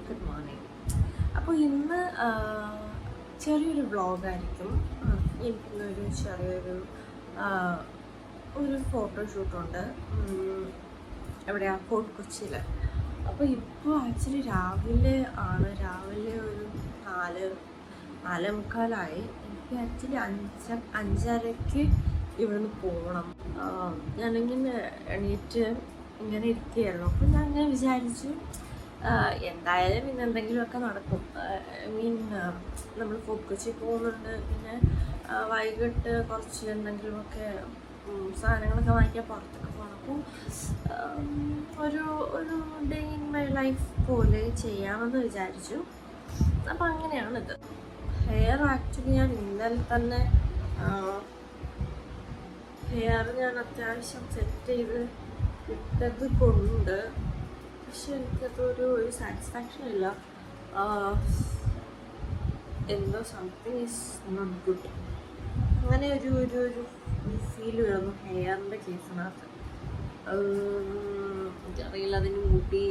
Good morning. അപ്പോൾ ഇന്ന് ചെറിയൊരു വ്ളോഗായിരിക്കും. എനിക്കിന്നൊരു ചെറിയൊരു ഒരു ഫോട്ടോഷൂട്ടുണ്ട്. എവിടെയാ? ഫോർട്ട് കൊച്ചിയിൽ. അപ്പോൾ ഇപ്പോൾ ആക്ച്വലി രാവിലെ ഒരു 4:45 എനിക്ക് ആക്ച്വലി 5:30 ഇവിടുന്ന് പോകണം. ഞാനിങ്ങനെ എണീറ്റ് ഇങ്ങനെ ഇരിക്കുകയായിരുന്നു. അപ്പോൾ ഞാൻ അങ്ങനെ വിചാരിച്ചു എന്തായാലും ഇന്ന് എന്തെങ്കിലുമൊക്കെ നടക്കും. നമ്മൾ ഫോർട്ട് കൊച്ചി പോകുന്നുണ്ട്. പിന്നെ വൈകിട്ട് കുറച്ച് എന്തെങ്കിലുമൊക്കെ സാധനങ്ങളൊക്കെ വാങ്ങിക്കാൻ പുറത്തൊക്കെ പോകണം. അപ്പോൾ ഒരു ഡേ ഇൻ മൈ ലൈഫ് പോലെ ചെയ്യാമെന്ന് വിചാരിച്ചു. അപ്പം അങ്ങനെയാണിത്. ഹെയർ ആക്ച്വലി ഞാൻ ഇന്നലെ തന്നെ ഞാൻ അത്യാവശ്യം സെറ്റ് ചെയ്ത് ഇട്ടത് കൊണ്ട്, പക്ഷെ എനിക്കതൊരു സാറ്റിസ്ഫാക്ഷൻ ഇല്ല. എന്തോ സംതിങ് ഈസ് നോട്ട് ഗുഡ്. അങ്ങനെ ഒരു ഫീൽ വരുന്നു ഹെയറിൻ്റെ കേസിനകത്ത്. എനിക്കറിയില്ല, അതിന് മുടി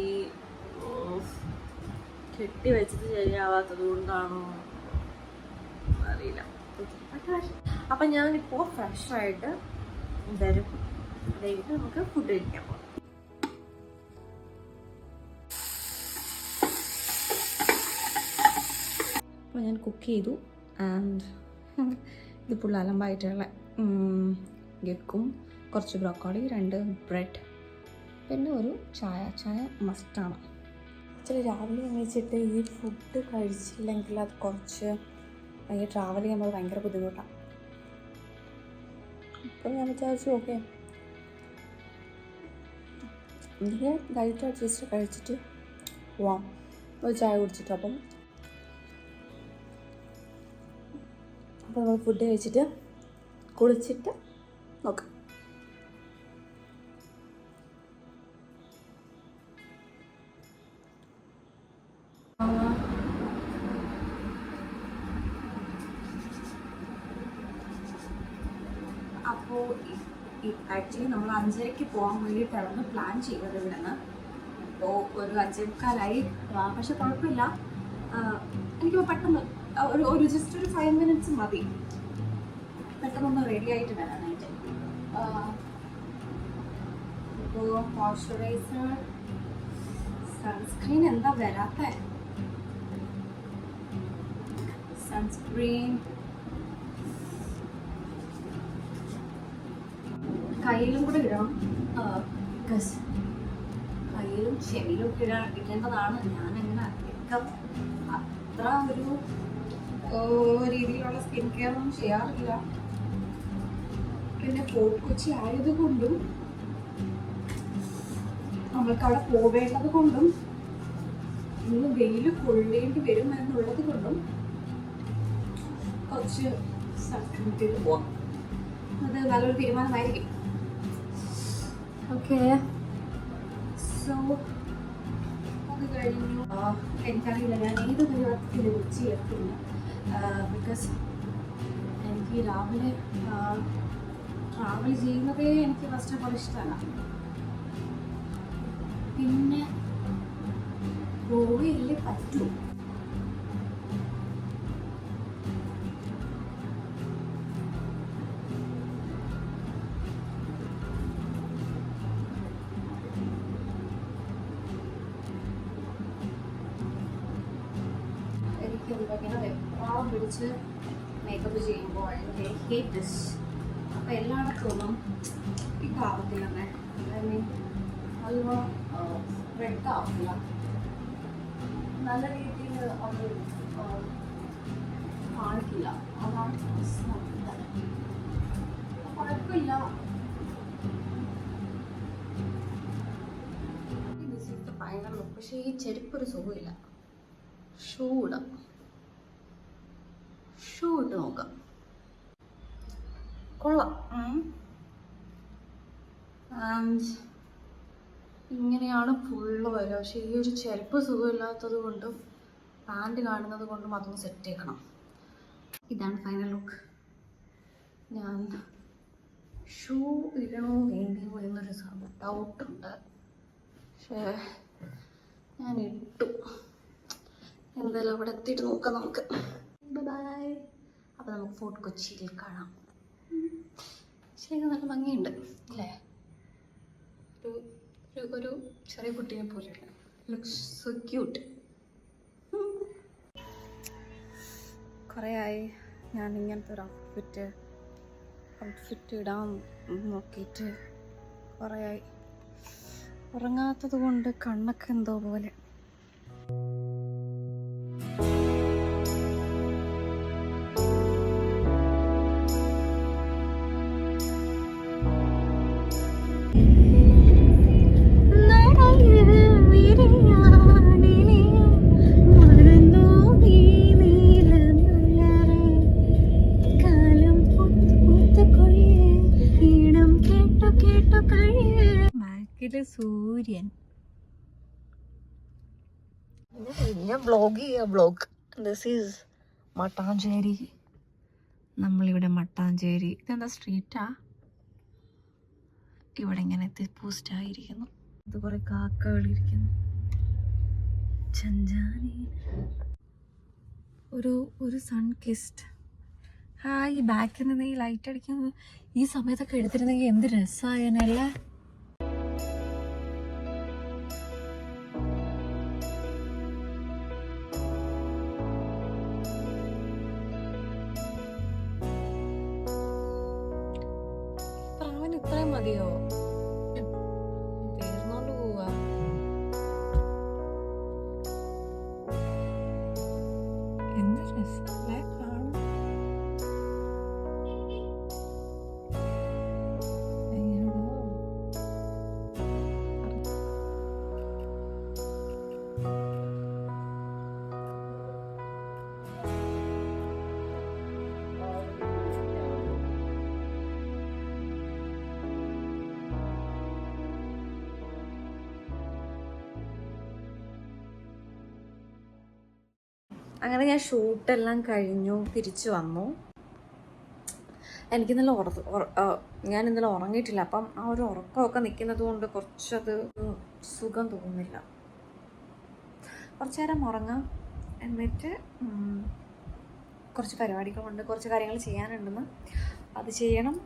കെട്ടി വെച്ചിട്ട് ശരിയാവാത്തത് കൊണ്ടാണോ അറിയില്ല. അപ്പം ഞാനിപ്പോൾ ഫ്രഷായിട്ട് വരും. അതായത് നമുക്ക് ഫുഡ് കഴിക്കാൻ പോകാം. അപ്പോൾ ഞാൻ കുക്ക് ചെയ്തു. ആൻഡ് ഇതിപ്പോൾ അലമ്പായിട്ടുള്ള ഗെക്കും, കുറച്ച് ബ്രോക്കോളി, 2 ബ്രെഡ്, പിന്നെ ഒരു ചായ മസ്റ്റാണ്. ആക്ച്വലി രാവിലെ എണീച്ചിട്ട് ഈ ഫുഡ് കഴിച്ചില്ലെങ്കിൽ അത് കുറച്ച് ട്രാവൽ ചെയ്യുമ്പോൾ ഭയങ്കര ബുദ്ധിമുട്ടാണ്. അപ്പോൾ ഞാൻ വിചാരിച്ചു ഓക്കെ എന്തെങ്കിലും ഡയറ്റ് അഡ്ജസ്റ്റ് കഴിച്ചിട്ട് പോവാം, ഒരു ചായ കുടിച്ചിട്ട്. അപ്പം നമ്മൾ ഫുഡ് കഴിച്ചിട്ട് കുളിച്ചിട്ട് നോക്കാം. അപ്പോൾ ആക്ച്വലി നമ്മൾ 5:30 പോകാൻ വേണ്ടിയിട്ടാണ് പ്ലാൻ ചെയ്തത് ഇവിടെ നിന്ന്. അപ്പോൾ ഒരു 5:45 പക്ഷെ കുഴപ്പമില്ല. എനിക്കിപ്പോൾ പെട്ടെന്ന് ഒരു ജസ്റ്റ് ഒരു 5 minutes മതി പെട്ടെന്നൊന്ന് റെഡി ആയിട്ട് വരാനായിട്ട്. ഇപ്പോൾ മോയ്സ്ചറൈസർ, സൺസ്ക്രീൻ എന്താ വരാത്ത? സൺസ്ക്രീൻ കയ്യിലും കൂടെ ഇടണം. ബിക്കോസ് കയ്യിലും ചെവിയിലും ഇടേണ്ടതാണ്. ഞാനങ്ങനെ അത്ര ഒരു രീതിയിലുള്ള സ്കിൻ കെയർ ഒന്നും ചെയ്യാറില്ല. പിന്നെ ഫോർട്ട് കൊച്ചി ആയതുകൊണ്ടും നമ്മൾക്ക് അവിടെ പോവേണ്ടത് കൊണ്ടും ഇന്ന് വെയിൽ കൊള്ളേണ്ടി വരും എന്നുള്ളത് കൊണ്ടും കുറച്ച് സൺസ്ക്രീൻ ചെയ്ത് പോവാം. അത് നല്ലൊരു തീരുമാനമായിരിക്കും. ഓക്കെ, സോ അത് കഴിഞ്ഞു. എനിക്കറിയില്ല ഞാൻ ഏത് ദിവസത്തിൽ ഉച്ച എത്തില്ല. ബിക്കോസ് എനിക്ക് രാവിലെ ട്രാവൽ ചെയ്യുന്നതേ എനിക്ക് ഫസ്റ്റ് ഓഫ് ഓൾ ഇഷ്ടമല്ല. പിന്നെ പോവുകയല്ലേ പറ്റൂ. ഇങ്ങനെ വെപ്രാളം പിടിച്ച് മേക്കപ്പ് ചെയ്യുമ്പോൾ ഐ ഹേറ്റ് ദിസ്. അപ്പോൾ എല്ലായിടത്തൊന്നും ഇതാവത്തില്ല. ഐ മീൻ നല്ലോണം റെഡ് ആവില്ല. നല്ല രീതിയിൽ അത് കാണിക്കില്ല. അതാണ് കുഴപ്പമില്ല. ഭയങ്കര ലുക്ക്. പക്ഷേ ഈ ചെരുപ്പൊരു സുഖമില്ല. ഷൂ ഇട്ട് നോക്കാം. കൊള്ളാം. ആൻഡ് ഇങ്ങനെയാണ് ഫുള്ള് വരിക. പക്ഷേ ഈ ഒരു ചെരുപ്പ് സുഖമില്ലാത്തത് കൊണ്ടും പാൻറ് കാണുന്നത് കൊണ്ടും അതൊന്ന് സെറ്റ് ചെയ്യണം. ഇതാണ് ഫൈനൽ ലുക്ക്. ഞാൻ ഷൂ ഇടണോ വേണ്ടിയോ എന്നൊരു ഡൗട്ടുണ്ട്. പക്ഷേ ഞാൻ ഇട്ടു. എന്തായാലും അവിടെ എത്തിയിട്ട് നോക്കാം നമുക്ക്. ബൈ. അപ്പോൾ നമുക്ക് ഫോർട്ട് കൊച്ചിയിൽ കാണാം. ശരി, നല്ല ഭംഗിയുണ്ട് അല്ലേ? ഒരു ചെറിയ കുട്ടീനെ പോലെയുള്ള ലുക്സ് സോ ക്യൂട്ട്. കുറേ ആയി ഞാൻ ഇങ്ങനത്തെ ഒരു ഔട്ട്ഫിറ്റ് ഇടാൻ നോക്കിയിട്ട്. കുറേ ആയി. ഉറങ്ങാത്തത് കൊണ്ട് കണ്ണൊക്കെ എന്തോ പോലെ. സൂര്യൻ. ഞാൻ ബ്ലോഗ്. This is Mattancherry. നമ്മളിവിടെ മട്ടാഞ്ചേരി. ഇതെന്താ സ്ട്രീറ്റാ? ഇവിടെ ഇങ്ങനെ പോസ്റ്റായിരിക്കുന്നു. ഇത് കുറെ കാക്കകളിരിക്കുന്നു. ഒരു സൺ കിസ്റ്റ്. ഈ ബാക്കിൽ നിന്ന് ഈ ലൈറ്റ് അടിക്കുന്നത് ഈ സമയത്തൊക്കെ എടുത്തിരുന്നെങ്കിൽ എന്ത് രസമായനല്ലേ. ഇത്രയും മതിയോ? തീർന്നോണ്ട് പോവാ. എന്ത് രസമല്ലേ കാണാൻ. അങ്ങനെ ഞാൻ ഷൂട്ടെല്ലാം കഴിഞ്ഞു, തിരിച്ചു വന്നു. ഞാൻ ഇന്നലെ ഉറങ്ങിയിട്ടില്ല. അപ്പം ആ ഒരു ഉറക്കമൊക്കെ നിൽക്കുന്നത് കൊണ്ട് കുറച്ചത് സുഖം തോന്നുന്നില്ല. കുറച്ചു നേരം ഉറങ്ങാം. എന്നിട്ട് കുറച്ച് പരിപാടികളുണ്ട്, കുറച്ച് കാര്യങ്ങൾ ചെയ്യാനുണ്ടെന്ന്. അത് ചെയ്യണം.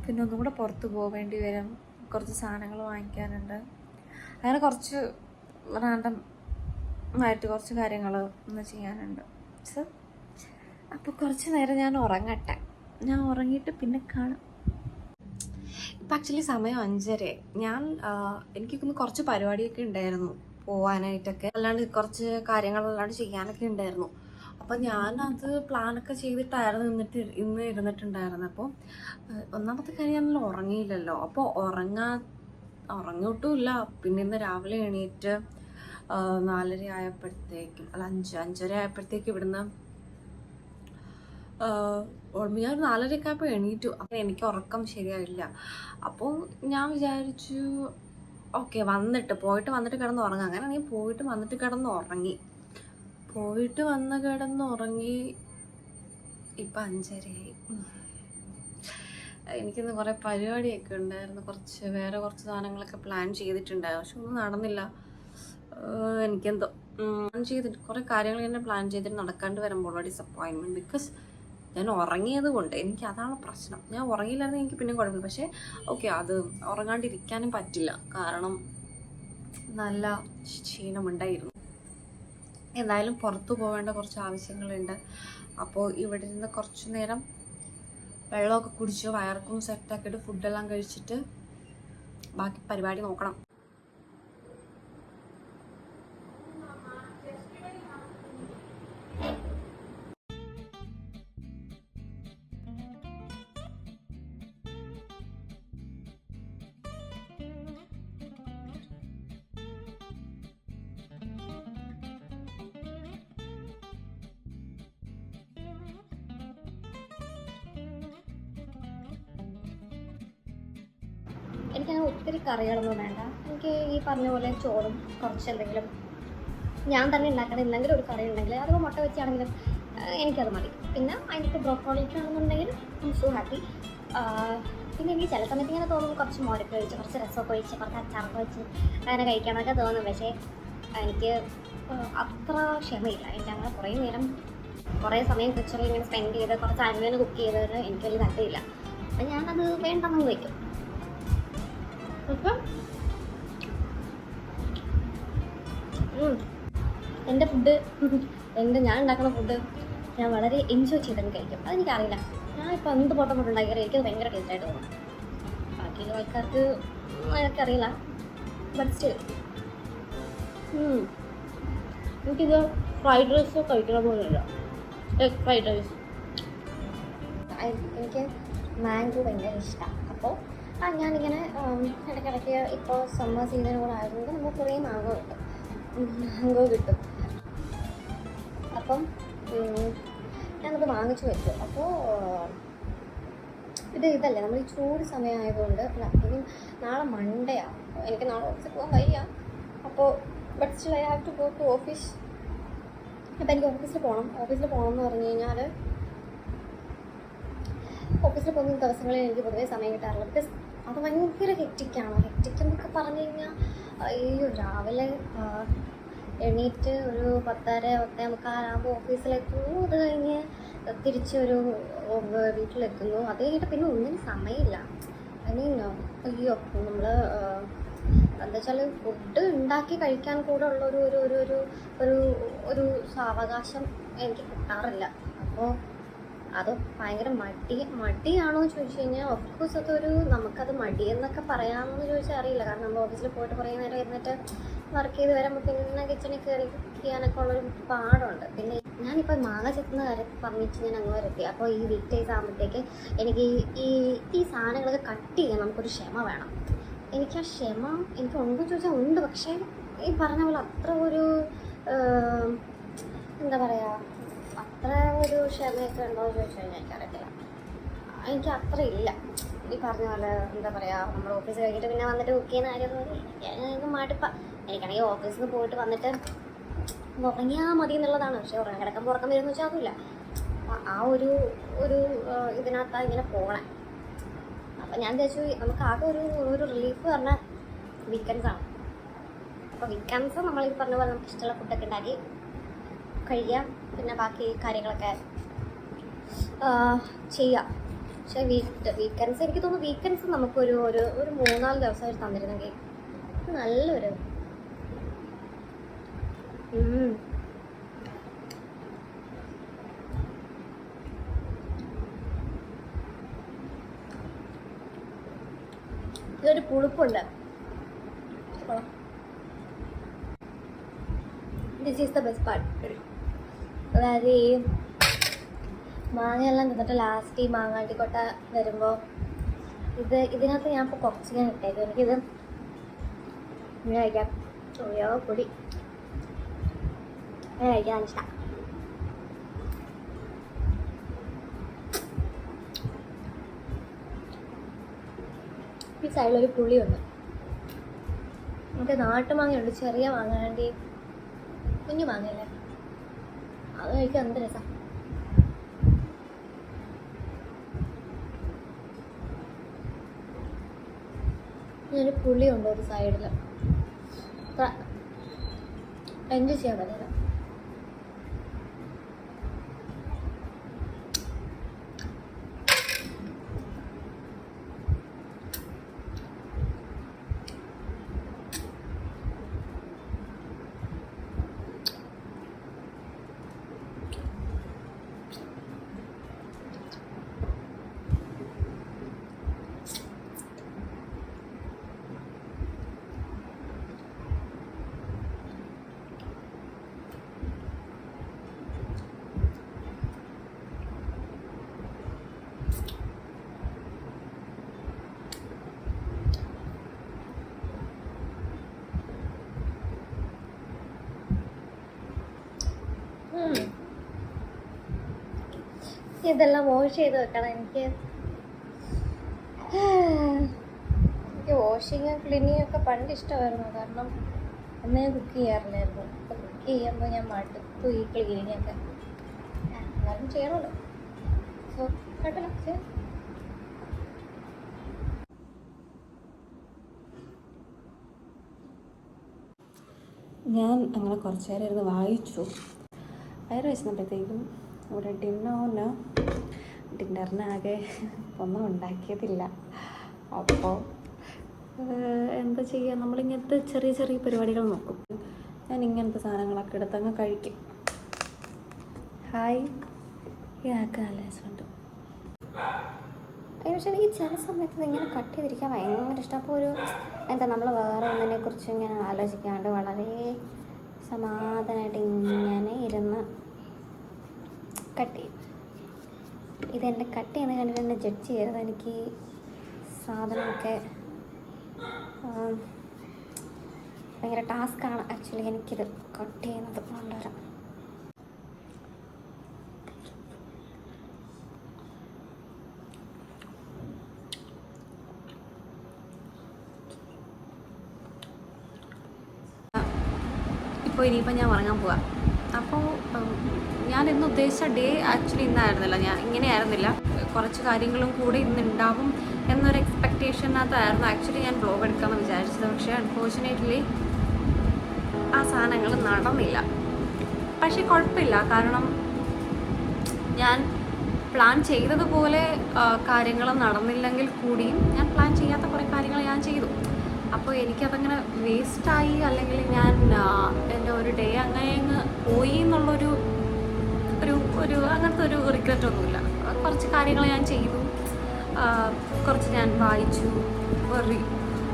പിന്നെ ഒന്നും കൂടെ പുറത്ത് പോവേണ്ടി വരും. കുറച്ച് സാധനങ്ങൾ വാങ്ങിക്കാനുണ്ട്. അങ്ങനെ കുറച്ച് റാൻഡം ആയിട്ട് കുറച്ച് കാര്യങ്ങൾ ഒന്ന് ചെയ്യാനുണ്ട്. അപ്പോൾ കുറച്ച് നേരം ഞാൻ ഉറങ്ങട്ടെ. ഞാൻ ഉറങ്ങിയിട്ട് പിന്നെ കാണാം. ഇപ്പം ആക്ച്വലി സമയം 5:30. എനിക്കൊന്ന് കുറച്ച് പരിപാടിയൊക്കെ ഉണ്ടായിരുന്നു പോവാനായിട്ടൊക്കെ. അല്ലാണ്ട് കുറച്ച് കാര്യങ്ങളല്ലാണ്ട് ചെയ്യാനൊക്കെ ഉണ്ടായിരുന്നു. അപ്പം ഞാനത് പ്ലാനൊക്കെ ചെയ്തിട്ടായിരുന്നു ഇന്ന് ഇരുന്നിട്ടുണ്ടായിരുന്നു. അപ്പോൾ ഒന്നാമത്തെ കാര്യം ഞാനല്ല ഉറങ്ങിയില്ലല്ലോ. അപ്പോൾ ഉറങ്ങിയിട്ടുമില്ല. പിന്നെ ഇന്ന് രാവിലെ എണീറ്റ് 4:30 ആയപ്പോഴത്തേക്കും 5:30 ആയപ്പോഴത്തേക്കും ഇവിടുന്ന് ഞാൻ 4:30 ആയപ്പോൾ എണീറ്റു. അപ്പം എനിക്ക് ഉറക്കം ശരിയായില്ല. അപ്പോൾ ഞാൻ വിചാരിച്ചു ഓക്കെ പോയിട്ട് വന്നിട്ട് കിടന്ന് ഉറങ്ങാം. അങ്ങനെ നീ പോയിട്ട് വന്നിട്ട് കിടന്ന് ഉറങ്ങി. ഇപ്പം 5:30 ആയി. എനിക്കിന്ന് കുറേ പരിപാടിയൊക്കെ ഉണ്ടായിരുന്നു. വേറെ കുറച്ച് സാധനങ്ങളൊക്കെ പ്ലാൻ ചെയ്തിട്ടുണ്ടായിരുന്നു. പക്ഷെ ഒന്നും നടന്നില്ല. എനിക്കെന്തോ കുറേ കാര്യങ്ങൾ ഇങ്ങനെ പ്ലാൻ ചെയ്തിട്ട് നടക്കാണ്ട് വരുമ്പോൾ ഡിസപ്പോയിൻമെൻറ്റ്. ബിക്കോസ് ഞാൻ ഉറങ്ങിയത് കൊണ്ട് എനിക്ക് അതാണ് പ്രശ്നം. ഞാൻ ഉറങ്ങിയില്ലായിരുന്നു എനിക്ക് പിന്നെ കുഴപ്പമില്ല. പക്ഷേ ഓക്കെ, അത് ഉറങ്ങാണ്ടിരിക്കാനും പറ്റില്ല. കാരണം നല്ല ക്ഷീണമുണ്ടായിരുന്നു. എന്തായാലും പുറത്തു പോകേണ്ട കുറച്ച് ആവശ്യങ്ങളുണ്ട്. അപ്പോൾ ഇവിടെ നിന്ന് കുറച്ച് നേരം വെള്ളമൊക്കെ കുടിച്ച് വയർക്കും സെറ്റാക്കിയിട്ട് ഫുഡെല്ലാം കഴിച്ചിട്ട് ബാക്കി പരിപാടി നോക്കണം. എനിക്കങ്ങനെ ഒത്തിരി കറികളൊന്നും വേണ്ട. എനിക്ക് ഈ പറഞ്ഞ പോലെ ചോറും കുറച്ച് എന്തെങ്കിലും ഞാൻ തന്നെ ഉണ്ടാക്കണം. എന്തെങ്കിലും ഒരു കറി ഉണ്ടെങ്കിൽ അതിപ്പോൾ മുട്ട വെച്ചാണെങ്കിലും എനിക്കത് മതി. പിന്നെ അതിൻ്റെ ബ്രോക്കോളിക്കാണെന്നുണ്ടെങ്കിൽ സോ ഹാപ്പി. പിന്നെ എനിക്ക് ചില സമയത്ത് ഇങ്ങനെ തോന്നും കുറച്ച് മോരൊക്കെ ഒഴിച്ച് കുറച്ച് രസമൊക്കെ ഒഴിച്ച് കുറച്ച് അച്ചാറൊക്കെ വെച്ച് അങ്ങനെ കഴിക്കാനൊക്കെ തോന്നും. പക്ഷേ എനിക്ക് അത്ര ക്ഷമയില്ല. എനിക്ക് അങ്ങനെ കുറേ സമയം കിച്ചണിൽ ഇങ്ങനെ സ്പെൻഡ് ചെയ്ത് കുറച്ച് അരുവേന് കുക്ക് ചെയ്തതിന് എനിക്ക് വലിയ താല്പര്യമില്ല. അപ്പം ഞാനത് വേണ്ടെന്ന് വയ്ക്കും. അപ്പം എൻ്റെ ഫുഡ് ഞാൻ ഉണ്ടാക്കുന്ന ഫുഡ് ഞാൻ വളരെ എൻജോയ് ചെയ്തങ്ങ് കഴിക്കും. അതെനിക്കറിയില്ല, ഞാനിപ്പോൾ എന്ത് ഫുഡ് ഉണ്ടാക്കിയാലും എനിക്കത് ഭയങ്കര ടേസ്റ്റായിട്ട് തോന്നും. ബാക്കിയുള്ള ആൾക്കാർക്ക് എനിക്കറിയില്ല, ബട്ട് സ്റ്റിൽ എനിക്കിത് ഫ്രൈഡ് റൈസ് കഴിക്കണം പോലെയില്ല. എഗ് ഫ്രൈഡ് റൈസ് എനിക്ക് മാംഗോ ഭയങ്കര ഇഷ്ടമാണ്. അപ്പോൾ ഞാനിങ്ങനെ ഇടയ്ക്കിടയ്ക്ക് ഇപ്പോൾ സമ്മർ സീസൺ കൂടെ ആയതുകൊണ്ട് നമുക്ക് കുറേ മാംഗോ കിട്ടും. അപ്പം ഞാനത് വാങ്ങിച്ചു വെച്ചു. അപ്പോൾ ഇതല്ലേ നമ്മൾ ഈ ചൂട് സമയമായതുകൊണ്ട് ഇനി നാളെ മൺഡേയാണ്. എനിക്ക് നാളെ ഓഫീസിൽ പോകാൻ വയ്യ. അപ്പോൾ but still I have to go to office. അപ്പോൾ എനിക്ക് ഓഫീസിൽ പോകണം എന്ന് പറഞ്ഞു കഴിഞ്ഞാൽ ഓഫീസിൽ പോകുന്ന ദിവസങ്ങളിൽ എനിക്ക് പൊതുവേ സമയം കിട്ടാറില്ല. ബിക്കോസ് അത് ഭയങ്കര ഹെക്റ്റിക്കെന്നൊക്കെ പറഞ്ഞു കഴിഞ്ഞാൽ അയ്യോ, രാവിലെ എണീറ്റ് ഒരു 10:30-10:45 ഓഫീസിലെത്തുന്നു. അത് കഴിഞ്ഞ് തിരിച്ച് ഒരു വീട്ടിലെത്തുന്നു. അത് കഴിഞ്ഞിട്ട് പിന്നെ ഒന്നിനും സമയമില്ല. അയ്യോ, നമ്മൾ എന്താ വെച്ചാൽ ഫുഡ് ഉണ്ടാക്കി കഴിക്കാൻ കൂടെ ഉള്ള ഒരു സാവകാശം എനിക്ക് കിട്ടാറില്ല. അപ്പോൾ അത് ഭയങ്കര മടിയാണോ എന്ന് ചോദിച്ചു കഴിഞ്ഞാൽ ഓഫ്കോഴ്സ് നമുക്കത് മടിയെന്നൊക്കെ പറയാമെന്ന് ചോദിച്ചാൽ അറിയില്ല. കാരണം നമ്മൾ ഓഫീസിൽ പോയിട്ട് കുറേ നേരം ഇരുന്നിട്ട് വർക്ക് ചെയ്ത് വരുമ്പോൾ പിന്നെ കിച്ചണിൽ കയറി ചെയ്യാനൊക്കെ ഉള്ളൊരു പാടുണ്ട്. പിന്നെ ഞാനിപ്പോൾ മാങ്ങ ചെത്തുന്ന കാര്യം പറഞ്ഞിട്ട് ഞാൻ അങ്ങ് വരെത്തി. അപ്പോൾ ഈ വീക്ക് ഡേയ്സ് ആകുമ്പോഴത്തേക്ക് എനിക്ക് ഈ സാധനങ്ങളൊക്കെ കട്ട് ചെയ്യാൻ നമുക്കൊരു ക്ഷമ വേണം. എനിക്ക് ആ ക്ഷമ ഉണ്ടോ ചോദിച്ചാൽ ഉണ്ട്. പക്ഷേ ഈ പറഞ്ഞ പോലെ അത്ര ഒരു എന്താ പറയുക, അത്ര ഒരു ക്ഷമയൊക്കെ ഉണ്ടോ എന്ന് ചോദിച്ചു കഴിഞ്ഞാൽ എനിക്കറിയത്തില്ല. എനിക്ക് അത്ര ഇല്ല. ഈ പറഞ്ഞ പോലെ എന്താ പറയുക, നമ്മൾ ഓഫീസ് കഴിഞ്ഞിട്ട് പിന്നെ വന്നിട്ട് കുക്ക് ചെയ്യുന്ന കാര്യം മടുപ്പാണ്. എനിക്കാണെങ്കിൽ ഓഫീസിൽ നിന്ന് പോയിട്ട് വന്നിട്ട് ഉറങ്ങിയാൽ മതി എന്നുള്ളതാണ്. പക്ഷേ കിടക്കുമ്പോൾ ഉറക്കം വരുമെന്ന് വെച്ചാൽ അതില്ല. ആ ഒരു ഇതിനകത്താണ് ഇങ്ങനെ പോകണേ. അപ്പം ഞാൻ വിചാരിച്ചു നമുക്ക് ആകെ ഒരു റിലീഫ് പറഞ്ഞാൽ വീക്കെൻഡ്സാണ്. അപ്പോൾ വീക്കെൻഡ്സ് നമ്മൾ ഈ പറഞ്ഞ പോലെ നമുക്ക് ഇഷ്ടമുള്ള ഫുഡൊക്കെ ഉണ്ടാക്കി കഴിയാം, പിന്നെ ബാക്കി കാര്യങ്ങളൊക്കെ ചെയ്യാം. പക്ഷേ വീക്കെൻഡ്സ് എനിക്ക് തോന്നുന്നു വീക്കെൻഡ്സ് നമുക്കൊരു 3-4 ദിവസം തന്നിരുന്നെങ്കിൽ നല്ലൊരു ഇതൊരു പുളിപ്പുണ്ട്. This is the best part. അതായത് ഈ മാങ്ങയെല്ലാം തിന്നിട്ട് ലാസ്റ്റ് ഈ മാങ്ങാട്ടിക്കൊട്ട വരുമ്പോൾ ഇതിനകത്ത് ഞാൻ ഇപ്പോൾ കുറച്ച് ഞാൻ ഇട്ടേക്കും. എനിക്കിത് ഇങ്ങനെ കഴിക്കാം. ഓയോ പൊടി അങ്ങനെ കഴിക്കാൻ ഇഷ്ടം. ഈ സൈഡിലൊരു പുളിയുണ്ട്. നമുക്ക് നാട്ടുമാങ്ങയുണ്ട്, ചെറിയ മാങ്ങ, വേണ്ടി കുഞ്ഞു മാങ്ങയല്ലേ, അത് കഴിക്കാൻ എന്ത് രസം. ഒരു പുളിയുണ്ട് ഒരു സൈഡിൽ, എൻജോയ് ചെയ്യാൻ പറ്റില്ല. ഇതെല്ലാം വാഷ് ചെയ്ത് വെക്കണം. എനിക്ക് വാഷിങ് ക്ലീനിങ് ഒക്കെ പണ്ട് ഇഷ്ടമായിരുന്നു. കാരണം അന്ന് ഞാൻ കുക്ക് ചെയ്യാറില്ലായിരുന്നു. അപ്പോൾ കുക്ക് ചെയ്യുമ്പോൾ ഞാൻ മടുത്തു ഈ ക്ലീനിങ് ഒക്കെ. എന്നാലും ചെയ്യണമല്ലോ, സോ കുഴപ്പമില്ല, ചെയ്യാം. ഞാൻ അങ്ങനെ കുറച്ച് നേരം ഇരുന്ന് വായിച്ചു. വയറ് വെച്ചപ്പോഴത്തേക്കും ഇവിടെ ഡിന്നറിനാകെ ഒന്നും ഉണ്ടാക്കിയതില്ല. അപ്പോൾ എന്താ ചെയ്യുക, നമ്മളിങ്ങനത്തെ ചെറിയ ചെറിയ പരിപാടികൾ നോക്കും. ഞാൻ ഇങ്ങനത്തെ സാധനങ്ങളൊക്കെ എടുത്തങ്ങ് കഴിക്കും. ഹായ്, ഇതൊക്കെ നല്ല രസമുണ്ട്. പക്ഷേ എനിക്ക് ചില സമയത്ത് ഇങ്ങനെ കട്ട് ചെയ്തിരിക്കാൻ ഭയങ്കര ഇഷ്ടം. അപ്പോൾ ഒരു എന്താ നമ്മൾ വേറെ ഒന്നിനെ കുറിച്ച് ഇങ്ങനെ ആലോചിക്കാണ്ട് വളരെ സമാധാനമായിട്ട് ഇങ്ങനെ ഇരുന്ന് കട്ട് ചെയ്യും. ഇതെന്നെ കട്ട് ചെയ്യുന്ന കണ്ടിട്ട് എന്നെ ജഡ്ജ് ചെയ്യരുത്. എനിക്ക് സാധനമൊക്കെ ഭയങ്കര ടാസ്ക്കാണ് ആക്ച്വലി എനിക്കിത് കട്ട് ചെയ്യുന്നത് കൊണ്ടുവരാം. ഇപ്പോൾ ഇനിയിപ്പോൾ ഞാൻ ഉറങ്ങാൻ പോവാം. അപ്പോൾ ഞാൻ ഇന്ന് ഉദ്ദേശിച്ച ഡേ ആക്ച്വലി ഇന്നായിരുന്നില്ല, ഞാൻ ഇങ്ങനെയായിരുന്നില്ല. കുറച്ച് കാര്യങ്ങളും കൂടെ ഇന്നുണ്ടാവും എന്നൊരു എക്സ്പെക്റ്റേഷനകത്തായിരുന്നു ആക്ച്വലി ഞാൻ വ്ലോഗ് എടുക്കാമെന്ന് വിചാരിച്ചത്. പക്ഷേ അൺഫോർച്ചുനേറ്റ്ലി ആ സാധനങ്ങൾ നടന്നില്ല. പക്ഷേ കുഴപ്പമില്ല, കാരണം ഞാൻ പ്ലാൻ ചെയ്തതുപോലെ കാര്യങ്ങൾ നടന്നില്ലെങ്കിൽ കൂടിയും ഞാൻ പ്ലാൻ ചെയ്യാത്ത കുറേ കാര്യങ്ങൾ ഞാൻ ചെയ്തു. അപ്പോൾ എനിക്കതങ്ങനെ വേസ്റ്റായി, അല്ലെങ്കിൽ ഞാൻ എൻ്റെ ഒരു ഡേ അങ്ങനെ അങ്ങ് പോയി എന്നുള്ളൊരു അങ്ങനത്തെ ഒരു റിഗ്രറ്റ് ഒന്നുമില്ല. കുറച്ച് കാര്യങ്ങൾ ഞാൻ ചെയ്തു, കുറച്ച് ഞാൻ വായിച്ചു.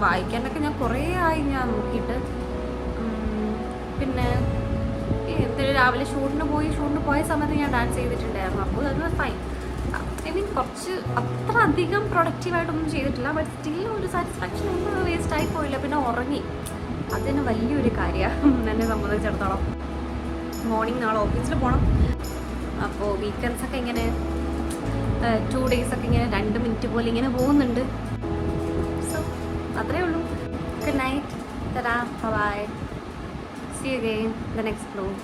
വായിക്കാനൊക്കെ ഞാൻ കുറേ ആയി ഞാൻ നോക്കിയിട്ട്. പിന്നെ രാവിലെ ഷൂട്ടിന് പോയ സമയത്ത് ഞാൻ ഡാൻസ് ചെയ്തിട്ടുണ്ടായിരുന്നു. അപ്പോൾ അത് ഫൈൻ. ഐ മീൻ കുറച്ച് അത്ര അധികം പ്രൊഡക്റ്റീവായിട്ടൊന്നും ചെയ്തിട്ടില്ല, ബട്ട് സ്റ്റിൽ ഒരു സാറ്റിസ്ഫാക്ഷൻ ഒന്നും വേസ്റ്റായി പോയില്ല. പിന്നെ ഉറങ്ങി, അതിന് വലിയൊരു കാര്യമാണ് എന്നെ സംബന്ധിച്ചിടത്തോളം. മോർണിംഗ് നാളെ ഓഫീസിൽ പോകണം. അപ്പോൾ വീക്കെൻഡ്സൊക്കെ ഇങ്ങനെ 2 ഡേയ്സൊക്കെ ഇങ്ങനെ 2 മിനിറ്റ് പോലെ ഇങ്ങനെ പോകുന്നുണ്ട്. സോ അത്രേ ഉള്ളൂ. Good night, tata, bye, see you again the next vlog.